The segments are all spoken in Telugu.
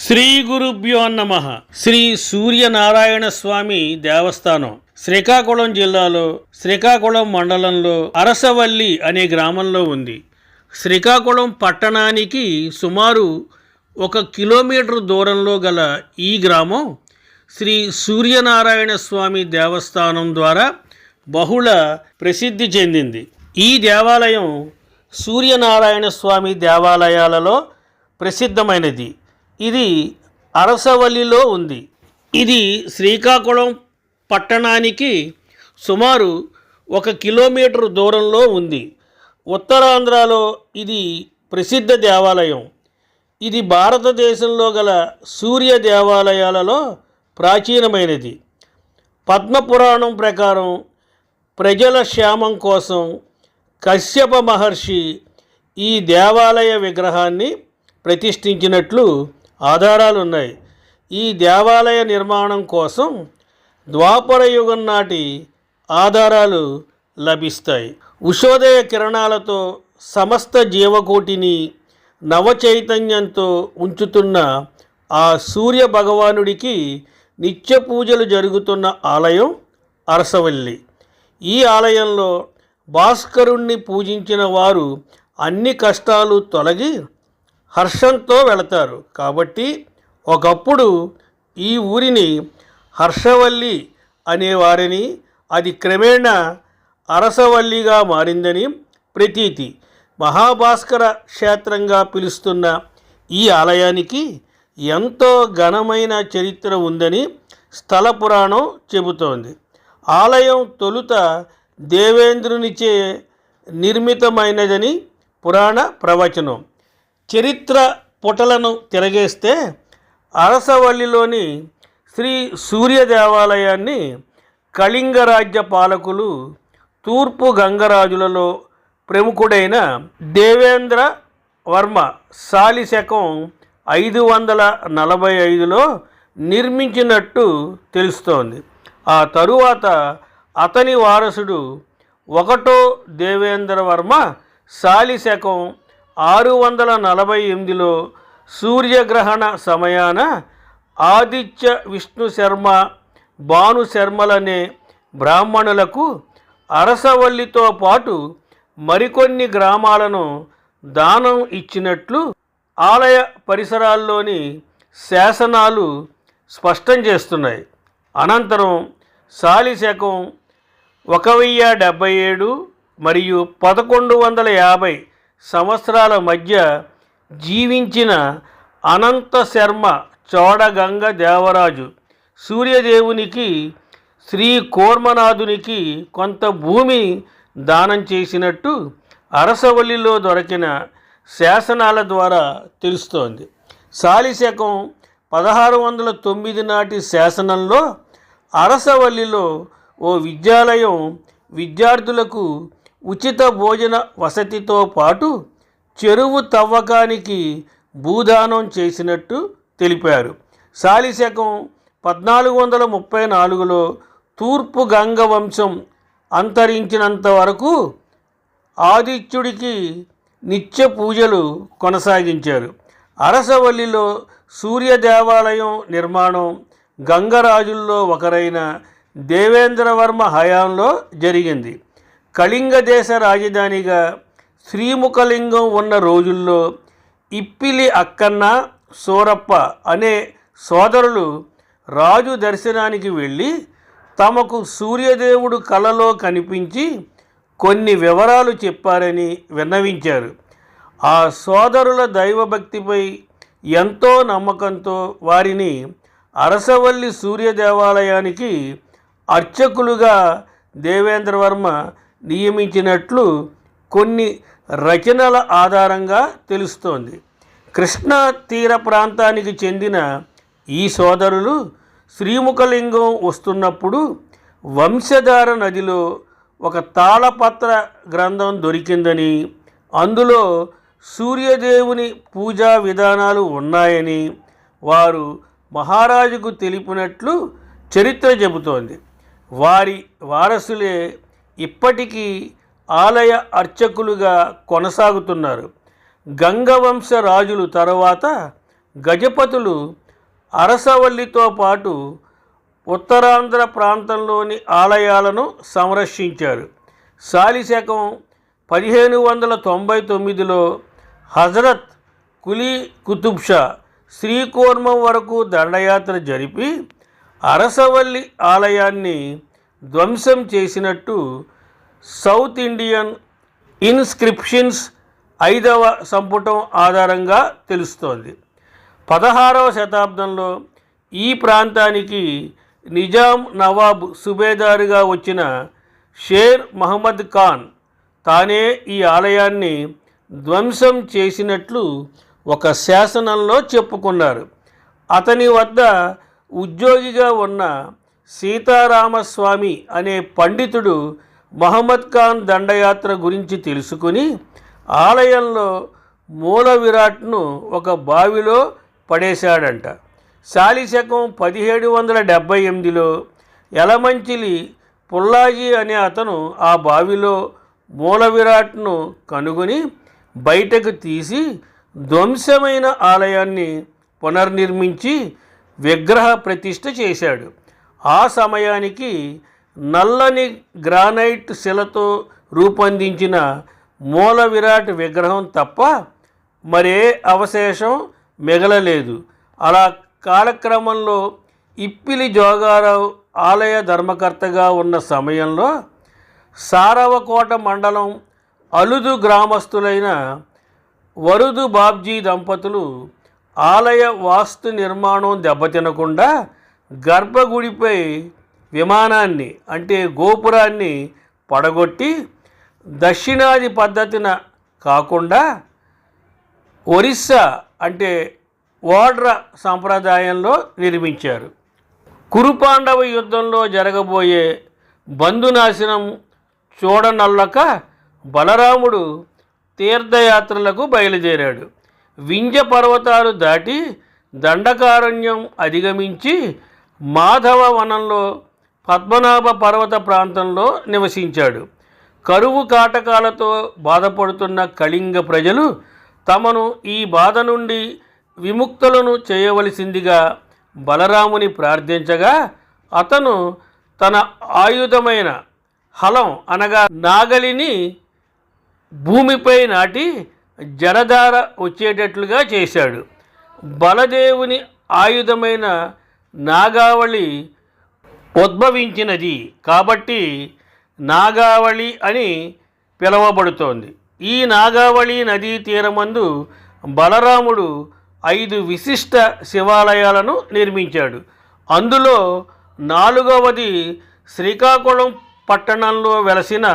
శ్రీ గురుభ్యో నమః. శ్రీ సూర్యనారాయణ స్వామి దేవస్థానం శ్రీకాకుళం జిల్లాలో శ్రీకాకుళం మండలంలో అరసవల్లి అనే గ్రామంలో ఉంది. శ్రీకాకుళం పట్టణానికి సుమారు 1 కిలోమీటర్ దూరంలో గల ఈ గ్రామం శ్రీ సూర్యనారాయణ స్వామి దేవస్థానం ద్వారా బహుళ ప్రసిద్ధి చెందింది. ఈ దేవాలయం సూర్యనారాయణ స్వామి దేవాలయాలలో ప్రసిద్ధమైనది. ఇది అరసవల్లిలో ఉంది. ఇది శ్రీకాకుళం పట్టణానికి సుమారు 1 కిలోమీటర్ దూరంలో ఉంది. ఉత్తరాంధ్రలో ఇది ప్రసిద్ధ దేవాలయం. ఇది భారతదేశంలో గల సూర్య దేవాలయాలలో ప్రాచీనమైనది. పద్మపురాణం ప్రకారం ప్రజల క్షేమం కోసం కశ్యప మహర్షి ఈ దేవాలయ విగ్రహాన్ని ప్రతిష్ఠించినట్లు ఆధారాలున్నాయి. ఈ దేవాలయ నిర్మాణం కోసం ద్వాపర యుగం నాటి ఆధారాలు లభిస్తాయి. ఉషోదయ కిరణాలతో సమస్త జీవకోటిని నవచైతన్యంతో ఉంచుతున్న ఆ సూర్య భగవానుడికి నిత్య పూజలు జరుగుతున్న ఆలయం అరసవల్లి. ఈ ఆలయంలో భాస్కరుణ్ణి పూజించిన వారు అన్ని కష్టాలు తొలగి హర్షంతో వెళతారు. కాబట్టి ఒకప్పుడు ఈ ఊరిని హర్షవల్లి అనేవారని, అది క్రమేణా అరసవల్లిగా మారిందని ప్రతీతి. మహాభాస్కర క్షేత్రంగా పిలుస్తున్న ఈ ఆలయానికి ఎంతో ఘనమైన చరిత్ర ఉందని స్థల పురాణం చెబుతోంది. ఆలయం తొలుత దేవేంద్రునిచే నిర్మితమైనదని పురాణ ప్రవచనం. చరిత్ర పుటలను తిరగేస్తే అరసవల్లిలోని శ్రీ సూర్య దేవాలయాన్ని కళింగ రాజ్య పాలకులు తూర్పు గంగరాజులలో ప్రముఖుడైన దేవేంద్ర వర్మ శాలిశకం 545లో నిర్మించినట్టు తెలుస్తోంది. ఆ తరువాత అతని వారసుడు 1వ దేవేంద్ర వర్మ శాలిశకం 648లో సూర్యగ్రహణ సమయాన ఆదిత్య విష్ణు శర్మ భాను శర్మలనే బ్రాహ్మణులకు అరసవల్లితో పాటు మరికొన్ని గ్రామాలను దానం ఇచ్చినట్లు ఆలయ పరిసరాల్లోని శాసనాలు స్పష్టం చేస్తున్నాయి. అనంతరం శాలిశకం 1077 మరియు 1150 సంవత్సరాల మధ్య జీవించిన అనంత శర్మ చోడగంగ దేవరాజు సూర్యదేవునికి శ్రీ కూర్మనాథునికి కొంత భూమి దానం చేసినట్టు అరసవల్లిలో దొరికిన శాసనాల ద్వారా తెలుస్తోంది. శాలిశకం 1609 నాటి శాసనంలో అరసవల్లిలో ఓ విద్యాలయం విద్యార్థులకు ఉచిత భోజన వసతితో పాటు చెరువు తవ్వకానికి భూదానం చేసినట్టు తెలిపారు. శాలిశకం 1434లో తూర్పు గంగ వంశం అంతరించినంత వరకు ఆదిత్యుడికి నిత్య పూజలు కొనసాగించారు. అరసవల్లిలో సూర్య దేవాలయం నిర్మాణం గంగరాజుల్లో ఒకరైన దేవేంద్రవర్మ హయాంలో జరిగింది. కళింగ దేశ రాజధానిగా శ్రీముఖలింగం ఉన్న రోజుల్లో ఇప్పిలి అక్కన్న సూరప్ప అనే సోదరులు రాజు దర్శనానికి వెళ్ళి తమకు సూర్యదేవుడు కలలో కనిపించి కొన్ని వివరాలు చెప్పారని విన్నవించారు. ఆ సోదరుల దైవభక్తిపై ఎంతో నమ్మకంతో వారిని అరసవల్లి సూర్య దేవాలయానికి అర్చకులుగా దేవేంద్రవర్మ నియమించినట్లు కొన్ని రచనల ఆధారంగా తెలుస్తోంది. కృష్ణా తీర ప్రాంతానికి చెందిన ఈ సోదరులు శ్రీముఖలింగం వస్తున్నప్పుడు వంశధార నదిలో ఒక తాళపత్ర గ్రంథం దొరికిందని, అందులో సూర్యదేవుని పూజా విధానాలు ఉన్నాయని వారు మహారాజుకు తెలిపినట్లు చరిత్ర చెబుతోంది. వారి వారసులే ఇప్పటికీ ఆలయ అర్చకులుగా కొనసాగుతున్నారు. గంగవంశ రాజులు తరువాత గజపతులు అరసవల్లితో పాటు ఉత్తరాంధ్ర ప్రాంతంలోని ఆలయాలను సంరక్షించారు. శాలిశకం 1599లో హజరత్ కులీ కుతుబ్ షా శ్రీకూర్మం వరకు దండయాత్ర జరిపి అరసవల్లి ఆలయాన్ని ధ్వంసం చేసినట్టు సౌత్ ఇండియన్ ఇన్స్క్రిప్షన్స్ 5వ సంపుటం ఆధారంగా తెలుస్తోంది. 16వ శతాబ్దంలో ఈ ప్రాంతానికి నిజాం నవాబ్ సుబేదారుగా వచ్చిన షేర్ మహమ్మద్ ఖాన్ తానే ఈ ఆలయాన్ని ధ్వంసం చేసినట్లు ఒక శాసనంలో చెప్పుకున్నారు. అతని వద్ద ఉద్యోగిగా ఉన్న సీతారామస్వామి అనే పండితుడు మహమ్మద్ ఖాన్ దండయాత్ర గురించి తెలుసుకుని ఆలయంలో మూల విరాట్ను ఒక బావిలో పడేశాడంట. శాలిశకం 1778లో యలమంచిలి పుల్లాజీ అనే అతను ఆ బావిలో మూల విరాట్ను కనుగొని బయటకు తీసి ధ్వంసమైన ఆలయాన్ని పునర్నిర్మించి విగ్రహ ప్రతిష్ఠ చేశాడు. ఆ సమయానికి నల్లని గ్రానైట్ శిలతో రూపొందించిన మూల విరాట్ విగ్రహం తప్ప మరే అవశేషం మిగలలేదు. అలా కాలక్రమంలో ఇప్పిలి జోగారావు ఆలయ ధర్మకర్తగా ఉన్న సమయంలో సారవకోట మండలం అలుదు గ్రామస్తులైన వరుదు బాబ్జీ దంపతులు ఆలయ వాస్తు నిర్మాణం దెబ్బతినకుండా గర్భగుడిపై విమానాన్ని అంటే గోపురాన్ని పడగొట్టి దక్షిణాది పద్ధతిన కాకుండా ఒరిస్సా అంటే ఓడ్ర సంప్రదాయంలో నిర్మించారు. కురుపాండవ యుద్ధంలో జరగబోయే బంధునాశనం చూడనల్లక బలరాముడు తీర్థయాత్రలకు బయలుదేరాడు. వింధ్య పర్వతాలు దాటి దండకారణ్యం అధిగమించి మాధవ వనంలో పద్మనాభ పర్వత ప్రాంతంలో నివసించాడు. కరువు కాటకాలతో బాధపడుతున్న కళింగ ప్రజలు తమను ఈ బాధ నుండి విముక్తులను చేయవలసిందిగా బలరాముని ప్రార్థించగా అతను తన ఆయుధమైన హలం అనగా నాగలిని భూమిపై నాటి జలధార వచ్చేటట్లుగా చేశాడు. బలదేవుని ఆయుధమైన నాగావళి ఉద్భవించినది కాబట్టి నాగావళి అని పిలువబడుతోంది. ఈ నాగావళి నదీ తీరమందు బలరాముడు 5 విశిష్ట శివాలయాలను నిర్మించాడు. అందులో 4వది శ్రీకాకుళం పట్టణంలో వెలసిన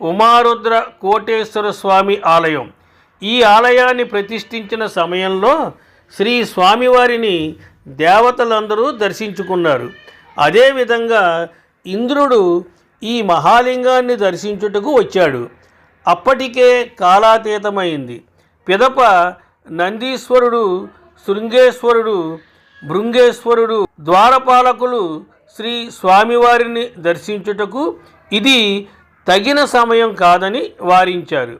ఉమారుద్ర కోటేశ్వర స్వామి ఆలయం. ఈ ఆలయాన్ని ప్రతిష్ఠించిన సమయంలో శ్రీ స్వామివారిని దేవతలందరూ దర్శించుకున్నారు. అదేవిధంగా ఇంద్రుడు ఈ మహాలింగాన్ని దర్శించుటకు వచ్చాడు. అప్పటికే కాలాతీతమైంది. పిదప నందీశ్వరుడు, శృంగేశ్వరుడు, భృంగేశ్వరుడు ద్వారపాలకులు శ్రీ స్వామివారిని దర్శించుటకు ఇది తగిన సమయం కాదని వారించారు.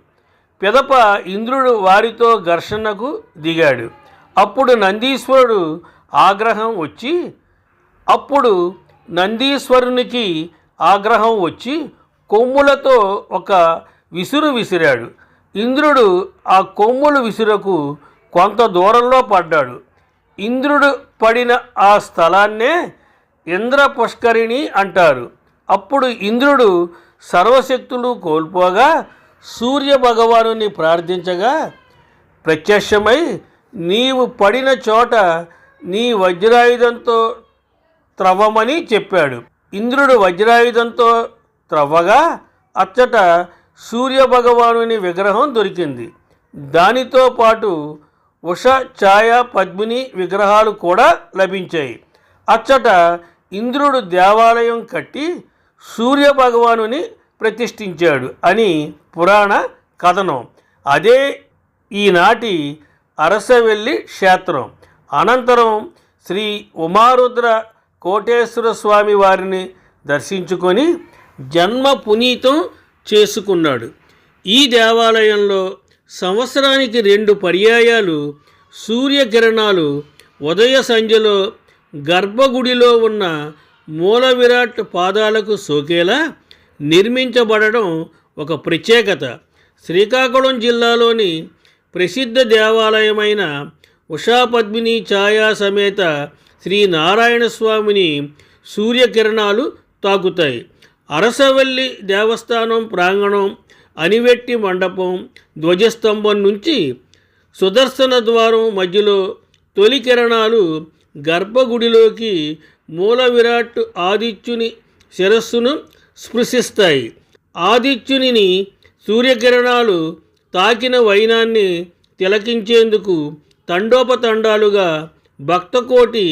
పిదప ఇంద్రుడు వారితో ఘర్షణకు దిగాడు. అప్పుడు నందీశ్వరునికి ఆగ్రహం వచ్చి కొమ్ములతో ఒక విసురు విసిరాడు. ఇంద్రుడు ఆ కొమ్ములు విసురకు కొంత దూరంలో పడ్డాడు. ఇంద్రుడు పడిన ఆ స్థలాన్నే ఇంద్ర పుష్కరిణి అంటారు. అప్పుడు ఇంద్రుడు సర్వశక్తులు కోల్పోగా సూర్య భగవానుని ప్రార్థించగా ప్రత్యక్షమై నీవు పడిన చోట నీ వజ్రాయుధంతో త్రవ్వమని చెప్పాడు. ఇంద్రుడు వజ్రాయుధంతో త్రవ్వగా అచ్చట సూర్యభగవానుని విగ్రహం దొరికింది. దానితో పాటు ఉష, ఛాయ, పద్మిని విగ్రహాలు కూడా లభించాయి. అచ్చట ఇంద్రుడు దేవాలయం కట్టి సూర్యభగవానుని ప్రతిష్ఠించాడు అని పురాణ కథనం. అదే ఈనాటి అరసవెల్లి క్షేత్రం. అనంతరం శ్రీ ఉమారుద్ర కోటేశ్వర స్వామి వారిని దర్శించుకొని జన్మ పునీతం చేసుకున్నాడు. ఈ దేవాలయంలో సంవత్సరానికి 2 పర్యాయాలు సూర్యకిరణాలు ఉదయ సంధ్యలో గర్భగుడిలో ఉన్న మూల విరాట్ పాదాలకు సోకేలా నిర్మించబడడం ఒక ప్రత్యేకత. శ్రీకాకుళం జిల్లాలోని ప్రసిద్ధ దేవాలయమైన ఉషాపద్మిని ఛాయా సమేత శ్రీ నారాయణ స్వామిని సూర్యకిరణాలు తాకుతాయి. అరసవల్లి దేవస్థానం ప్రాంగణం, అనివెట్టి మండపం, ధ్వజస్తంభం నుంచి సుదర్శన ద్వారం మధ్యలో తొలి కిరణాలు గర్భగుడిలోకి మూల విరాట్ ఆదిత్యుని శిరస్సును స్పృశిస్తాయి. ఆదిత్యుని సూర్యకిరణాలు తాకిన వైనాన్ని తిలకించేందుకు తండోపతండాలుగా భక్తకోటి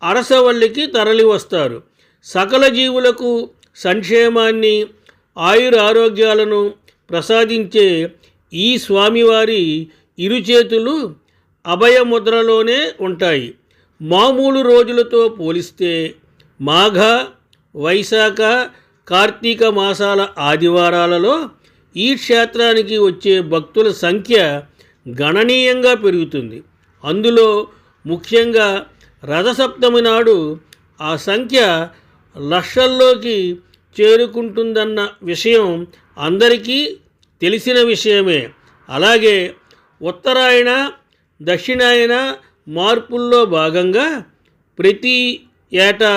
అరసవల్లికి తరలివస్తారు. సకల జీవులకు సంక్షేమాన్ని, ఆయురారోగ్యాలను ప్రసాదించే ఈ స్వామివారి ఇరుచేతులు అభయముద్రలోనే ఉంటాయి. మామూలు రోజులతో పోలిస్తే మాఘ, వైశాఖ, కార్తీక మాసాల ఆదివారాలలో ఈ క్షేత్రానికి వచ్చే భక్తుల సంఖ్య గణనీయంగా పెరుగుతుంది. అందులో ముఖ్యంగా రథసప్తమి నాడు ఆ సంఖ్య లక్షల్లోకి చేరుకుంటుందన్న విషయం అందరికీ తెలిసిన విషయమే. అలాగే ఉత్తరాయణ, దక్షిణాయన మార్పుల్లో భాగంగా ప్రతి ఏటా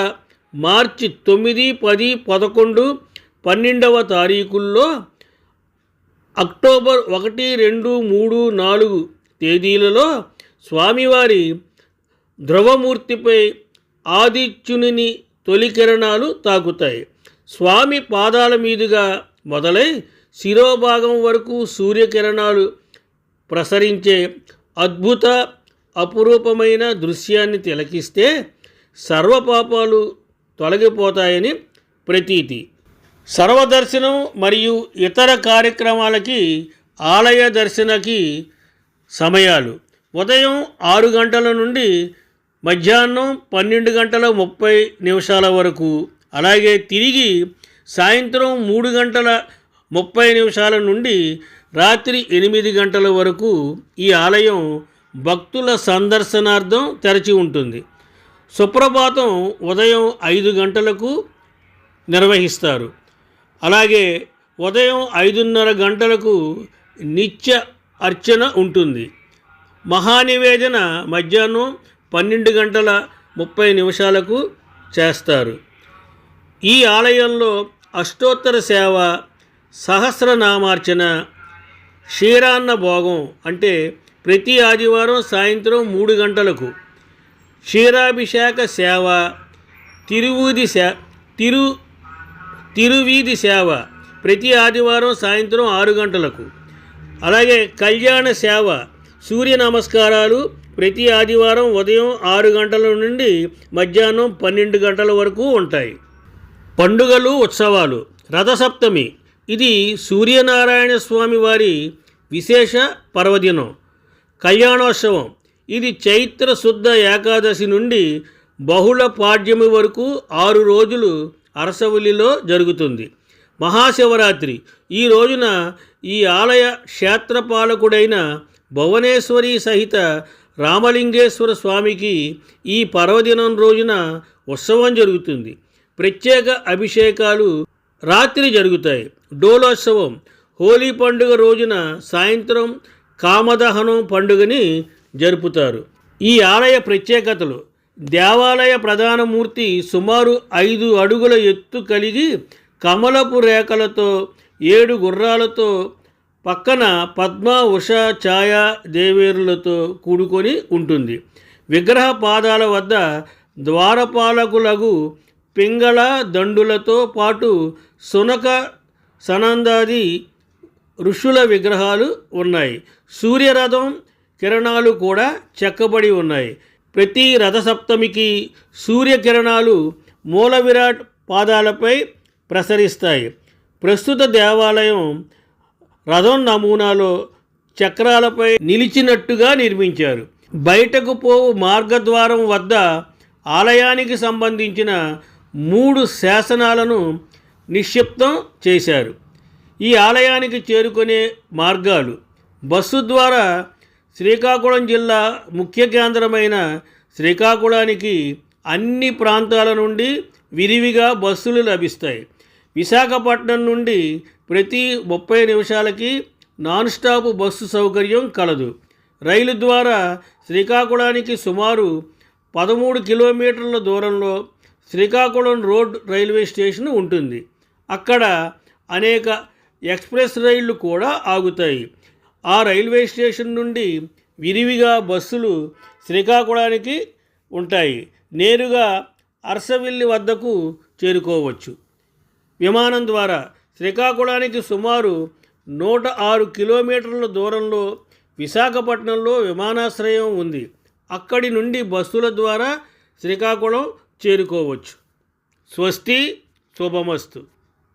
మార్చి 9, 10, 11, 12వ తారీఖుల్లో అక్టోబర్ 1, 2, 3, 4 తేదీలలో స్వామివారి ధ్రువమూర్తిపై ఆదిత్యుని తొలి కిరణాలు తాకుతాయి. స్వామి పాదాల మీదుగా మొదలై శిరోభాగం వరకు సూర్యకిరణాలు ప్రసరించే అద్భుత అపురూపమైన దృశ్యాన్ని తిలకిస్తే సర్వపాపాలు తొలగిపోతాయని ప్రతీతి. సర్వదర్శనం మరియు ఇతర కార్యక్రమాలకి ఆలయ దర్శనకి సమయాలు ఉదయం 6 గంటల నుండి మధ్యాహ్నం 12:30 వరకు, అలాగే తిరిగి సాయంత్రం 3:30 నుండి రాత్రి 8 గంటల వరకు ఈ ఆలయం భక్తుల సందర్శనార్థం తెరచి ఉంటుంది. సుప్రభాతం ఉదయం 5 గంటలకు నిర్వహిస్తారు. అలాగే ఉదయం 5:30 గంటలకు నిత్య అర్చన ఉంటుంది. మహానివేదన మధ్యాహ్నం 12:30 చేస్తారు. ఈ ఆలయంలో అష్టోత్తర సేవ, సహస్రనామార్చన, క్షీరాన్న భోగం అంటే ప్రతి ఆదివారం సాయంత్రం 3 గంటలకు, క్షీరాభిషేక సేవ, తిరువీధి సేవ ప్రతి ఆదివారం సాయంత్రం 6 గంటలకు, అలాగే కళ్యాణ సేవ, సూర్య నమస్కారాలు ప్రతి ఆదివారం ఉదయం 6 గంటల నుండి మధ్యాహ్నం 12 గంటల వరకు ఉంటాయి. పండుగలు, ఉత్సవాలు. రథసప్తమి ఇది సూర్యనారాయణ స్వామి వారి విశేష పర్వదినం. కళ్యాణోత్సవం ఇది చైత్ర శుద్ధ ఏకాదశి నుండి బహుళ పాడ్యమి వరకు 6 రోజులు అరసవల్లిలో జరుగుతుంది. మహాశివరాత్రి ఈ రోజున ఈ ఆలయ క్షేత్రపాలకుడైన భువనేశ్వరి సహిత రామలింగేశ్వర స్వామికి ఈ పర్వదినం రోజున ఉత్సవం జరుగుతుంది. ప్రత్యేక అభిషేకాలు రాత్రి జరుగుతాయి. డోలోత్సవం హోలీ పండుగ రోజున సాయంత్రం కామదహనం పండుగని జరుపుతారు. ఈ ఆలయ ప్రత్యేకతలు: దేవాలయ ప్రధాన మూర్తి సుమారు 5 అడుగుల ఎత్తు కలిగి కమలపు రేఖలతో 7 గుర్రాలతో పక్కన పద్మ, ఉష, ఛాయ దేవేరులతో కూడుకొని ఉంటుంది. విగ్రహ పాదాల వద్ద ద్వారపాలకులగు పింగళ దండులతో పాటు సునక, సనందాది ఋషుల విగ్రహాలు ఉన్నాయి. సూర్యరథం కిరణాలు కూడా చెక్కబడి ఉన్నాయి. ప్రతి రథసప్తమికి సూర్యకిరణాలు మూల విరాట్ పాదాలపై ప్రసరిస్తాయి. ప్రస్తుత దేవాలయం రథం నమూనాలో చక్రాలపై నిలిచినట్టుగా నిర్మించారు. బయటకు పోవు మార్గద్వారం వద్ద ఆలయానికి సంబంధించిన 3 శాసనాలను నిక్షిప్తం చేశారు. ఈ ఆలయానికి చేరుకునే మార్గాలు: బస్సు ద్వారా శ్రీకాకుళం జిల్లా ముఖ్య కేంద్రమైన శ్రీకాకుళానికి అన్ని ప్రాంతాల నుండి విరివిగా బస్సులు లభిస్తాయి. విశాఖపట్నం నుండి ప్రతి 30 నిమిషాలకి నాన్ స్టాప్ బస్సు సౌకర్యం కలదు. రైలు ద్వారా శ్రీకాకుళానికి సుమారు 13 కిలోమీటర్ల దూరంలో శ్రీకాకుళం రోడ్ రైల్వే స్టేషన్ ఉంటుంది. అక్కడ అనేక ఎక్స్ప్రెస్ రైళ్లు కూడా ఆగుతాయి. ఆ రైల్వే స్టేషన్ నుండి విరివిగా బస్సులు శ్రీకాకుళానికి ఉంటాయి. నేరుగా అరసవిల్లి వద్దకు చేరుకోవచ్చు. విమానం ద్వారా శ్రీకాకుళానికి సుమారు 106 కిలోమీటర్ల దూరంలో విశాఖపట్నంలో విమానాశ్రయం ఉంది. అక్కడి నుండి బస్సుల ద్వారా శ్రీకాకుళం చేరుకోవచ్చు. స్వస్తి, శుభమస్తు.